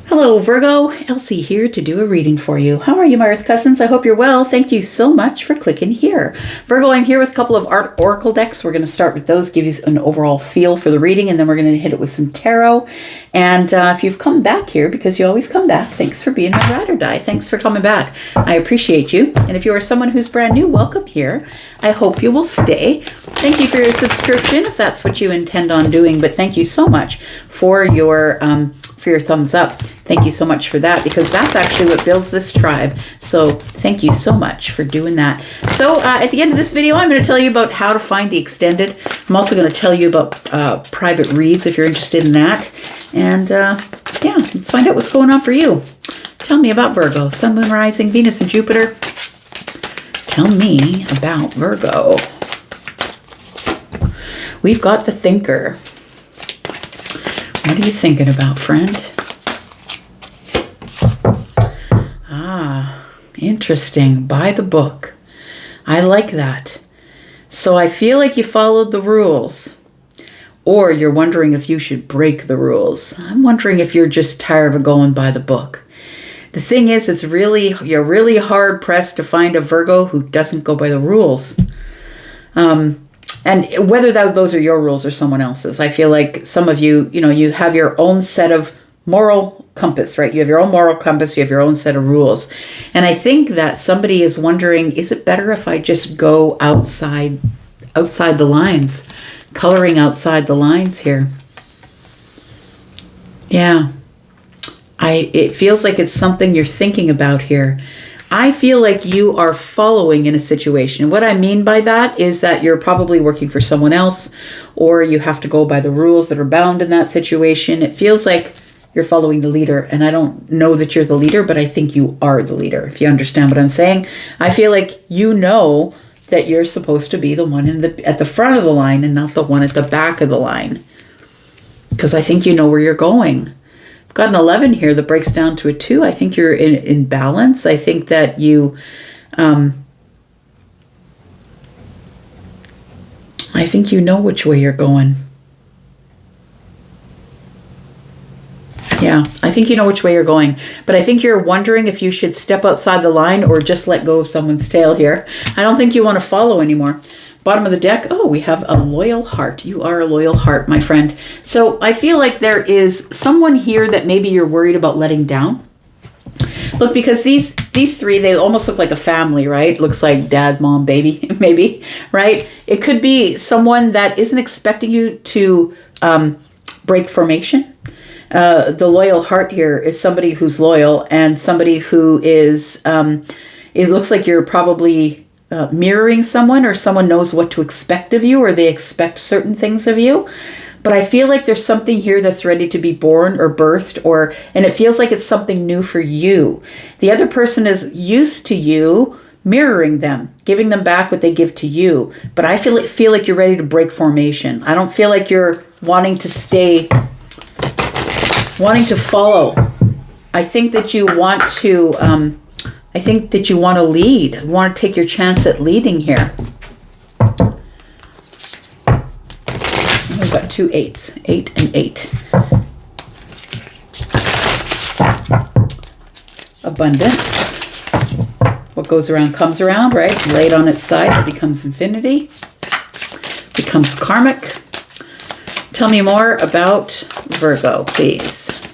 Hello, Virgo. Elsie here to do a reading for you. How are you, my Earth cousins? I hope you're well. Thank you so much for clicking here. Virgo, I'm here with a couple of oracle decks. We're going to start with those, give you an overall feel for the reading, and then we're going to hit it with some tarot. And if you've come back here, because you always come back, thanks for being my ride or die. Thanks for coming back. I appreciate you. And if you are someone who's brand new, welcome here. I hope you will stay. Thank you for your subscription, if that's what you intend on doing. But thank you so much for your thumbs up. Thank you so much for that, because that's actually what builds this tribe. So thank you so much for doing that. So at the end of this video, I'm going to tell you about how to find the extended. I'm also going to tell you about private reads if you're interested in that. And yeah, let's find out what's going on for you. Tell me about Virgo, Sun, Moon, Rising, Venus, and Jupiter. Tell me about Virgo. We've got the Thinker. What are you thinking about, friend? Interesting. By the book. I like that. So I feel like you followed the rules. Or you're wondering if you should break the rules. I'm wondering if you're just tired of going by the book. The thing is, you're really hard pressed to find a Virgo who doesn't go by the rules. And whether those are your rules or someone else's. I feel like some of you, you have your own set of moral compass, right? You have your own moral compass, you have your own set of rules. And I think that somebody is wondering, is it better if I just go outside the lines, coloring outside the lines here? Yeah. It feels like it's something you're thinking about here. I feel like you are following in a situation. And what I mean by that is that you're probably working for someone else, or you have to go by the rules that are bound in that situation. It feels like you're following the leader, and I don't know that you're the leader, but I think you are the leader, if you understand what I'm saying. I feel like you know that you're supposed to be the one at the front of the line and not the one at the back of the line, because I think you know where you're going. I've got an 11 here that breaks down to a 2. I think you're in balance. I think that you I think you know which way you're going. Yeah, I think you know which way you're going. But I think you're wondering if you should step outside the line or just let go of someone's tail here. I don't think you want to follow anymore. Bottom of the deck, oh, we have a loyal heart. You are a loyal heart, my friend. So I feel like there is someone here that maybe you're worried about letting down. Look, because these three, they almost look like a family, right? Looks like dad, mom, baby, maybe, right? It could be someone that isn't expecting you to break formation. The loyal heart here is somebody who's loyal and somebody who is, it looks like you're probably mirroring someone, or someone knows what to expect of you, or they expect certain things of you. But I feel like there's something here that's ready to be born or birthed, and it feels like it's something new for you. The other person is used to you mirroring them, giving them back what they give to you. But I feel like you're ready to break formation. I don't feel like you're wanting to follow. I think that you want to, lead. You want to take your chance at leading here. We've got 2 8s, 8 and 8. Abundance. What goes around comes around, right? Laid on its side, it becomes infinity. Becomes karmic. Tell me more about Virgo, please.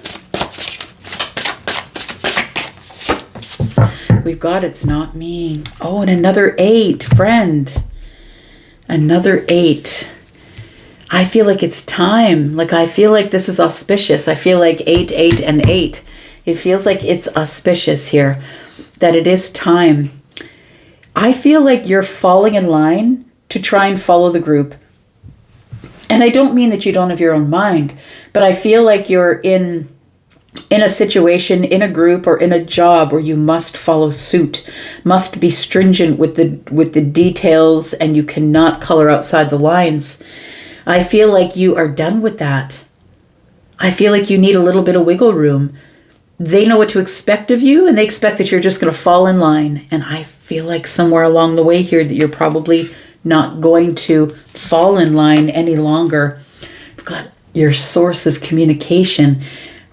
We've got it's not me. Oh, and another 8, friend. Another 8. I feel like it's time. Like, I feel like this is auspicious. I feel like 8, 8, and 8. It feels like it's auspicious here. That it is time. I feel like you're falling in line to try and follow the group. And I don't mean that you don't have your own mind, but I feel like you're in a situation, in a group, or in a job where you must follow suit, must be stringent with the details, and you cannot color outside the lines. I feel like you are done with that. I feel like you need a little bit of wiggle room. They know what to expect of you, and they expect that you're just going to fall in line. And I feel like somewhere along the way here that you're probably not going to fall in line any longer. You've got your source of communication.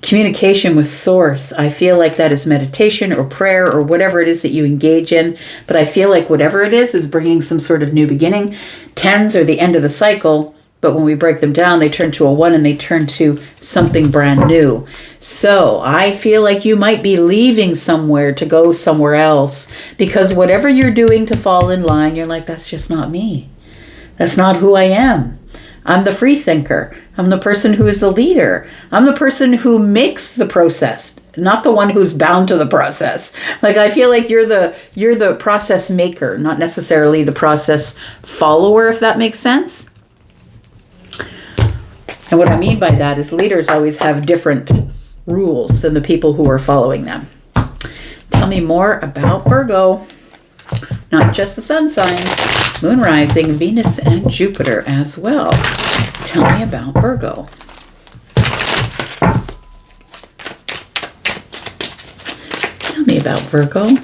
communication with source. I feel like that is meditation or prayer or whatever it is that you engage in. But I feel like whatever it is bringing some sort of new beginning. 10s are the end of the cycle. But when we break them down, they turn to a 1 and they turn to something brand new. So I feel like you might be leaving somewhere to go somewhere else, because whatever you're doing to fall in line, you're like, that's just not me. That's not who I am. I'm the free thinker. I'm the person who is the leader. I'm the person who makes the process, not the one who's bound to the process. Like, I feel like you're the process maker, not necessarily the process follower, if that makes sense. And what I mean by that is leaders always have different rules than the people who are following them. Tell me more about Virgo. Not just the sun signs, moon rising, Venus and Jupiter as well. Tell me about Virgo. Tell me about Virgo.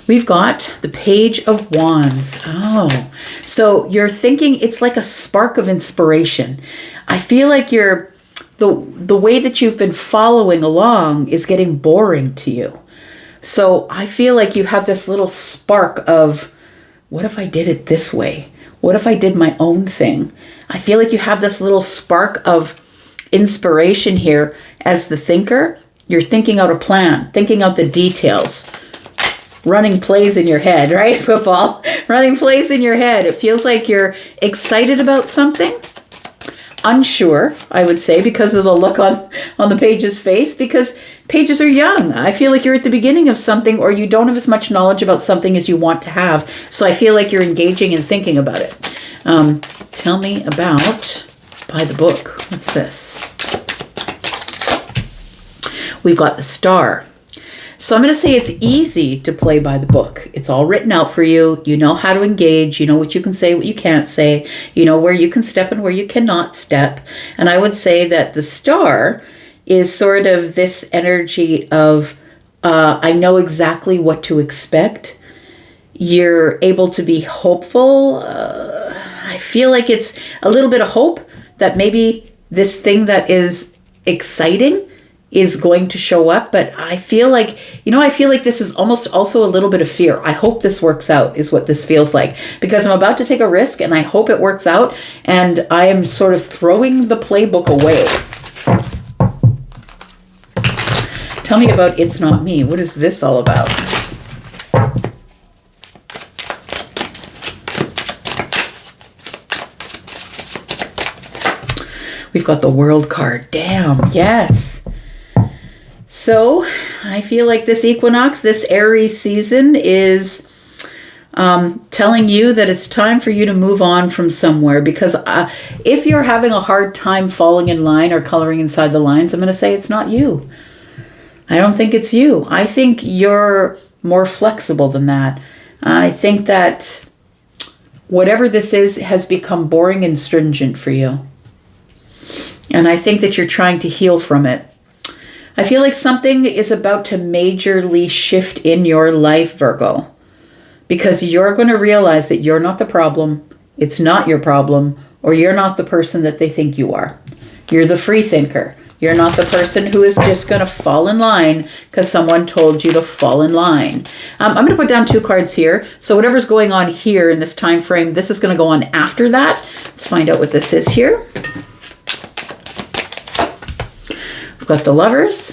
We've got the Page of Wands. Oh, so you're thinking it's like a spark of inspiration. I feel like the way that you've been following along is getting boring to you. So I feel like you have this little spark of, what if I did it this way? What if I did my own thing? I feel like you have this little spark of inspiration here as the thinker. You're thinking out a plan, thinking out the details. Running plays in your head, right? Football. Running plays in your head. It feels like you're excited about something. Unsure, I would say, because of the look on the page's face, because pages are young. I feel like you're at the beginning of something, or you don't have as much knowledge about something as you want to have. So I feel like you're engaging and thinking about it. Tell me about By the Book. What's this? We've got the Star. So I'm going to say it's easy to play by the book. It's all written out for you. You know how to engage. You know what you can say, what you can't say. You know where you can step and where you cannot step. And I would say that the Star is sort of this energy of, I know exactly what to expect. You're able to be hopeful. I feel like it's a little bit of hope that maybe this thing that is exciting is going to show up. But I feel like, this is almost also a little bit of fear. I hope this works out is what this feels like, because I'm about to take a risk and I hope it works out. And I am sort of throwing the playbook away. Tell me about It's Not Me. What is this all about? We've got the World card. Damn, yes. So I feel like this equinox, this Aries season is telling you that it's time for you to move on from somewhere, because if you're having a hard time falling in line or coloring inside the lines, I'm going to say it's not you. I don't think it's you. I think you're more flexible than that. I think that whatever this is has become boring and stringent for you. And I think that you're trying to heal from it. I feel like something is about to majorly shift in your life, Virgo, because you're going to realize that you're not the problem. It's not your problem, or you're not the person that they think you are. You're the free thinker. You're not the person who is just going to fall in line because someone told you to fall in line. I'm going to put down 2 cards here. So whatever's going on here in this time frame, this is going to go on after that. Let's find out what this is here. We've got the Lovers.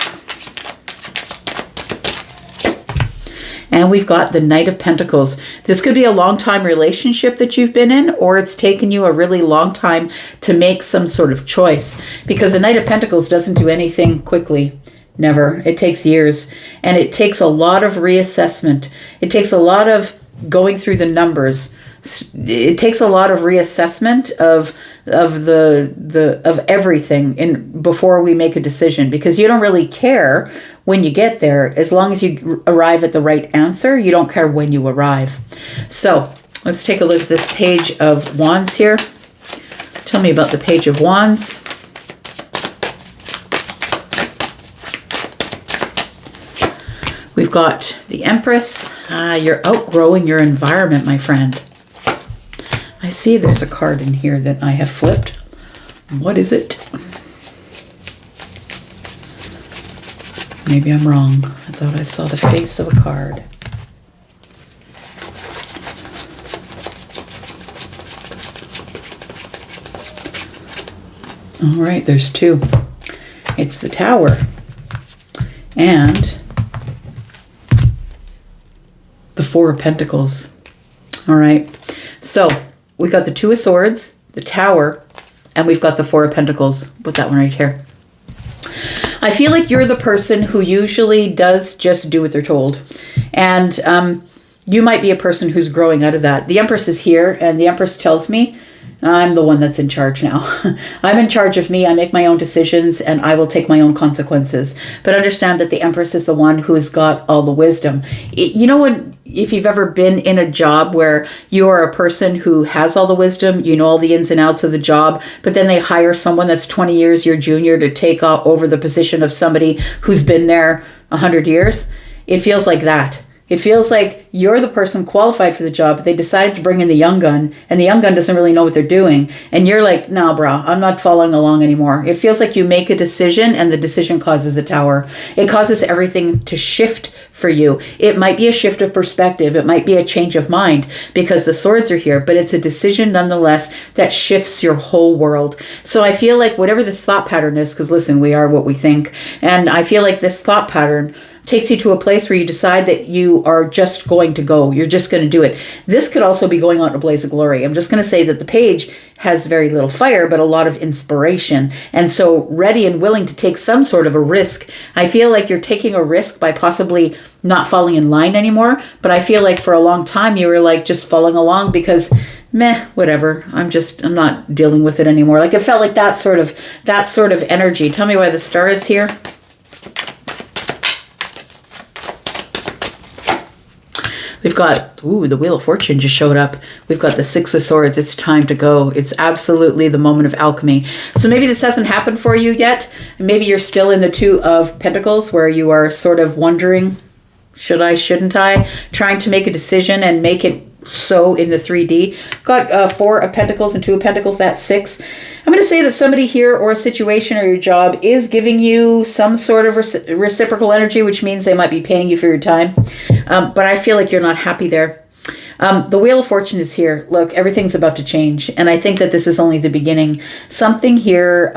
And we've got the Knight of Pentacles. This could be a long-time relationship that you've been in, or it's taken you a really long time to make some sort of choice. Because the Knight of Pentacles doesn't do anything quickly. Never. It takes years. And it takes a lot of reassessment. It takes a lot of going through the numbers. It takes a lot of reassessment of everything before we make a decision, because you don't really care when you get there. As long as you arrive at the right answer, you don't care when you arrive. So let's take a look at this Page of Wands here. Tell me about the Page of Wands. We've got the Empress. You're outgrowing your environment, my friend. I see there's a card in here that I have flipped. What is it? Maybe I'm wrong. I thought I saw the face of a card. All right, there's two. It's the Tower and the Four of Pentacles. All right, so we got the Two of Swords, the Tower, and we've got the Four of Pentacles. Put that one right here. I feel like you're the person who usually does just do what they're told. And you might be a person who's growing out of that. The Empress is here, and the Empress tells me I'm the one that's in charge now. I'm in charge of me. I make my own decisions, and I will take my own consequences. But understand that the Empress is the one who's got all the wisdom. You know what? If you've ever been in a job where you are a person who has all the wisdom, you know all the ins and outs of the job, but then they hire someone that's 20 years your junior to take over the position of somebody who's been there 100 years, it feels like that. It feels like you're the person qualified for the job, but they decided to bring in the young gun, and the young gun doesn't really know what they're doing. And you're like, nah, brah, I'm not following along anymore. It feels like you make a decision, and the decision causes a tower. It causes everything to shift for you. It might be a shift of perspective. It might be a change of mind because the swords are here, but it's a decision nonetheless that shifts your whole world. So I feel like whatever this thought pattern is, because listen, we are what we think. And I feel like this thought pattern takes you to a place where you decide that you are just going to go. You're just going to do it. This could also be going on a blaze of glory. I'm just going to say that the page has very little fire, but a lot of inspiration. And so ready and willing to take some sort of a risk. I feel like you're taking a risk by possibly not falling in line anymore. But I feel like for a long time you were like just following along because meh, whatever. I'm not dealing with it anymore. Like it felt like that sort of energy. Tell me why the star is here. We've got, the Wheel of Fortune just showed up. We've got the Six of Swords. It's time to go. It's absolutely the moment of alchemy. So maybe this hasn't happened for you yet. Maybe you're still in the Two of Pentacles where you are sort of wondering, should I, shouldn't I? Trying to make a decision and make it so in the 3D. Got Four of Pentacles and Two of Pentacles, that's 6. I'm going to say that somebody here or a situation or your job is giving you some sort of reciprocal energy, which means they might be paying you for your time. But I feel like you're not happy there. The Wheel of Fortune is here. Look, everything's about to change. And I think that this is only the beginning. Something here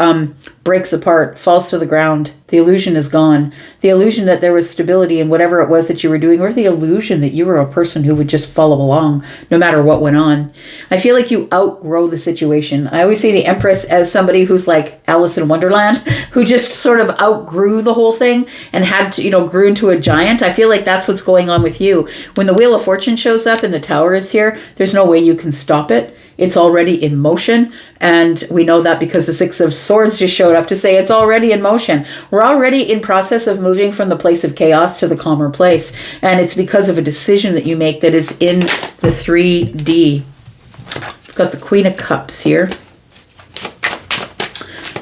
breaks apart, falls to the ground. The illusion is gone. The illusion that there was stability in whatever it was that you were doing, or the illusion that you were a person who would just follow along no matter what went on. I feel like you outgrow the situation. I always see the Empress as somebody who's like Alice in Wonderland, who just sort of outgrew the whole thing and had to, grew into a giant. I feel like that's what's going on with you. When the Wheel of Fortune shows up and the Tower is here, there's no way you can stop it. It's already in motion, and we know that because the Six of Swords just showed up to say it's already in motion. We're already in process of moving from the place of chaos to the calmer place, and it's because of a decision that you make that is in the 3D. We've got the Queen of Cups here.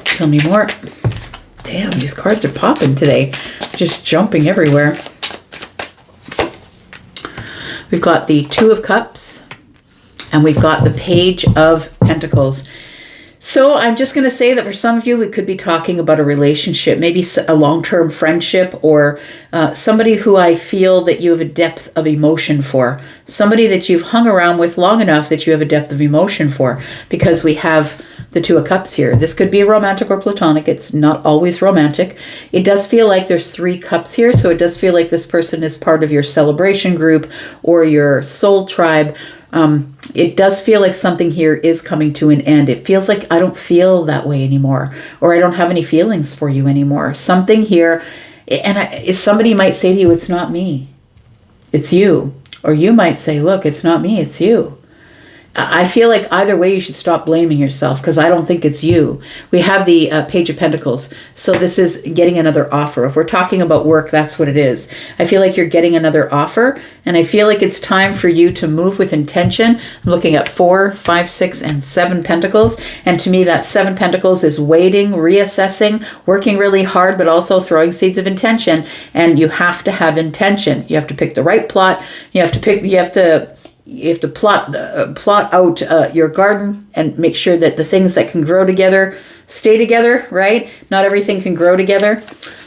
Tell me more. Damn, these cards are popping today. Just jumping everywhere. We've got the Two of Cups. And we've got the Page of Pentacles. So I'm just going to say that for some of you, we could be talking about a relationship, maybe a long-term friendship, or somebody who I feel that you have a depth of emotion for. Somebody that you've hung around with long enough that you have a depth of emotion for, because we have the Two of Cups here. This could be romantic or platonic. It's not always romantic. It does feel like there's 3 cups here. So it does feel like this person is part of your celebration group or your soul tribe. It does feel like something here is coming to an end. It feels like I don't feel that way anymore, or I don't have any feelings for you anymore. Something here, and somebody might say to you, it's not me, it's you. Or you might say, look, it's not me, it's you. I feel like either way you should stop blaming yourself, because I don't think it's you. We have the Page of Pentacles. So this is getting another offer. If we're talking about work, that's what it is. I feel like you're getting another offer, and I feel like it's time for you to move with intention. I'm looking at 4, 5, 6, and 7 Pentacles. And to me, that 7 Pentacles is waiting, reassessing, working really hard, but also throwing seeds of intention. And you have to have intention. You have to pick the right plot. You have to plot out your garden and make sure that the things that can grow together stay together, right? Not everything can grow together.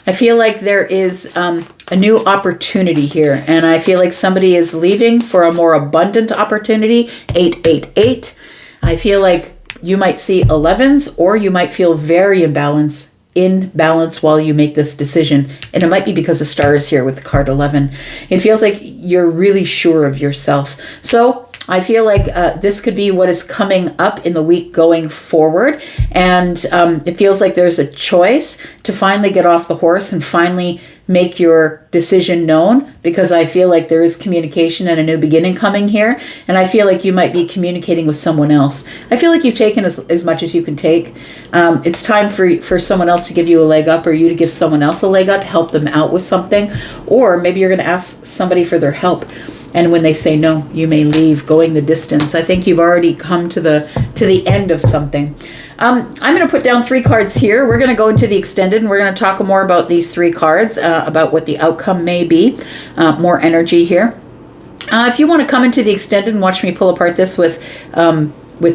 I feel like there is a new opportunity here, and I feel like somebody is leaving for a more abundant opportunity. 888. I feel like you might see 11s, or you might feel very in balance while you make this decision. And it might be because the star is here with the card 11. It feels like you're really sure of yourself. So I feel like this could be what is coming up in the week going forward. And it feels like there's a choice to finally get off the horse and finally make your decision known, because I feel like there is communication and a new beginning coming here. And I feel like you might be communicating with someone else. I feel like you've taken as much as you can take. It's time for someone else to give you a leg up, or you to give someone else a leg up, help them out with something. Or maybe you're going to ask somebody for their help. And when they say no, you may leave, going the distance. I think you've already come to the end of something. I'm going to put down 3 cards here. We're going to go into the extended, and we're going to talk more about these 3 cards, about what the outcome may be. More energy here. If you want to come into the extended and watch me pull apart this with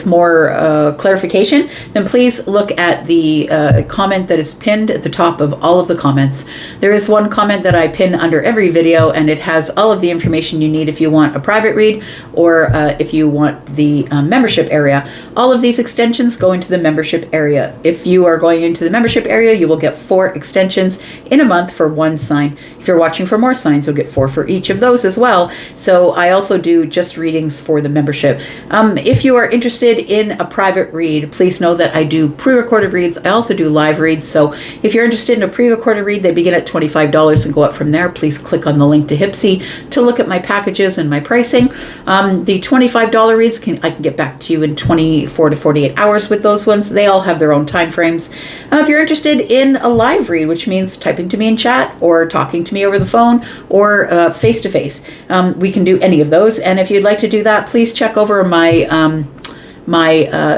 more clarification, then please look at the comment that is pinned at the top of all of the comments. There is one comment that I pin under every video, and it has all of the information you need if you want a private read, or if you want the membership area. All of these extensions go into the membership area. If you are going into the membership area, you will get 4 extensions in a month for 1 sign. If you're watching for more signs, you'll get 4 for each of those as well. So I also do just readings for the membership. If you are interested in a private read, please know that I do pre-recorded reads. I also do live reads. So if you're interested in a pre-recorded read, they begin at $25 and go up from there. Please click on the link to Hypsee to look at my packages and my pricing. The $25 reads, I can get back to you in 24 to 48 hours with those ones. They all have their own time frames. If you're interested in a live read, which means typing to me in chat or talking to me over the phone or face-to-face, we can do any of those. And if you'd like to do that, please check over my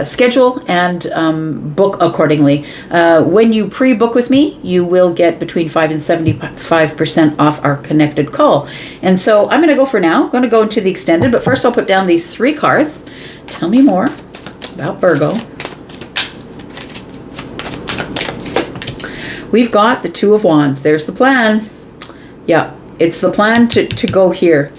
schedule and book accordingly. When you pre-book with me, you will get between 5 and 75% off our connected call. And so I'm going to go for now. I'm going to go into the extended, but first I'll put down these 3 cards. Tell me more about Virgo. We've got the 2 of Wands. There's the plan. Yeah, it's the plan to go here.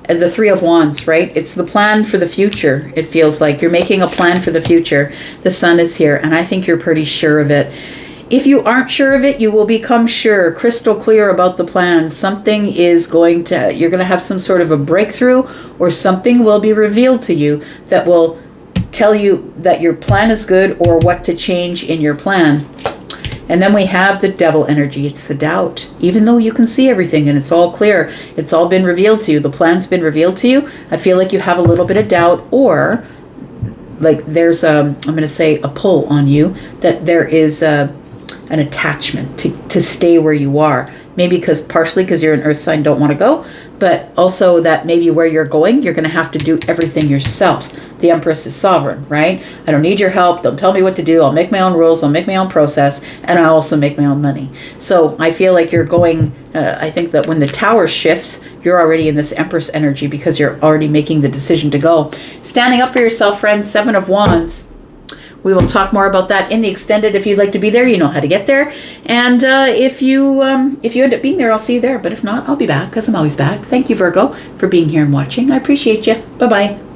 As the 3 of Wands, right? It's the plan for the future. It feels like you're making a plan for the future. The Sun is here, and I think you're pretty sure of it. If you aren't sure of it, you will become sure, crystal clear about the plan. Something is you're going to have some sort of a breakthrough, or something will be revealed to you that will tell you that your plan is good, or what to change in your plan. And then we have the Devil energy. It's the doubt. Even though you can see everything and it's all clear, it's all been revealed to you, the plan's been revealed to you, I feel like you have a little bit of doubt, or like there's I'm going to say a pull on you, that there is an attachment to stay where you are. Maybe partially because you're an earth sign, don't want to go, but also that maybe where you're going, you're going to have to do everything yourself. The Empress is sovereign, right? I don't need your help. Don't tell me what to do. I'll make my own rules. I'll make my own process, and I'll also make my own money. So I feel like you're going, I think that when the Tower shifts, you're already in this Empress energy because you're already making the decision to go. Standing up for yourself, friends, 7 of Wands. We will talk more about that in the extended. If you'd like to be there, you know how to get there. And if you end up being there, I'll see you there. But if not, I'll be back, because I'm always back. Thank you, Virgo, for being here and watching. I appreciate you. Bye-bye.